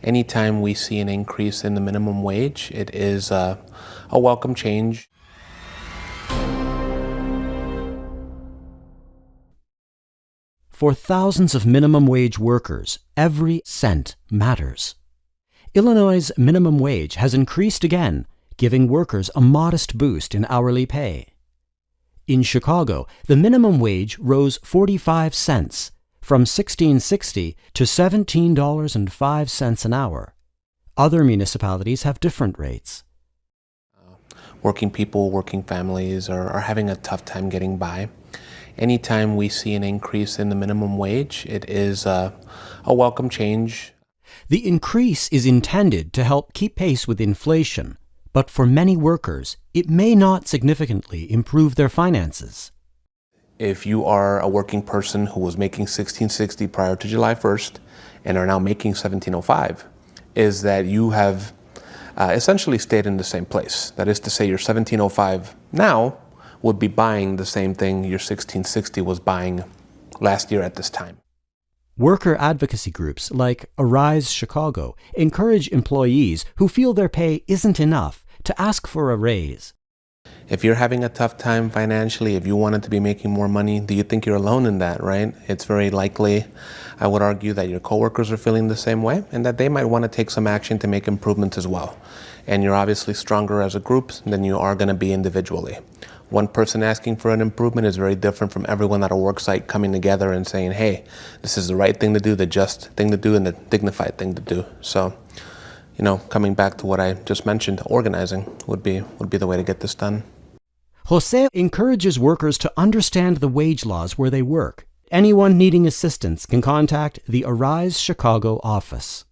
Anytime we see an increase in the minimum wage, it is a welcome change. For thousands of minimum wage workers, every cent matters. Illinois' minimum wage has increased again, giving workers a modest boost in hourly pay. In Chicago, the minimum wage rose 45 cents, from $16.60 to $17.05 an hour. Other municipalities have different rates. Working people, working families are having a tough time getting by. Anytime we see an increase in the minimum wage, it is a welcome change. The increase is intended to help keep pace with inflation, but for many workers, it may not significantly improve their finances. If you are a working person who was making $16.60 prior to July 1st and are now making $17.05, is that you have essentially stayed in the same place. That is to say, your $17.05 now would be buying the same thing your $16.60 was buying last year at this time. Worker advocacy groups like Arise Chicago encourage employees who feel their pay isn't enough to ask for a raise. If you're having a tough time financially, if you wanted to be making more money, do you think you're alone in that, right? It's very likely, I would argue, that your coworkers are feeling the same way and that they might want to take some action to make improvements as well. And you're obviously stronger as a group than you are going to be individually. One person asking for an improvement is very different from everyone at a work site coming together and saying, hey, this is the right thing to do, the just thing to do, and the dignified thing to do. So, coming back to what I just mentioned, organizing would be the way to get this done. Jose encourages workers to understand the wage laws where they work. Anyone needing assistance can contact the Arise Chicago office.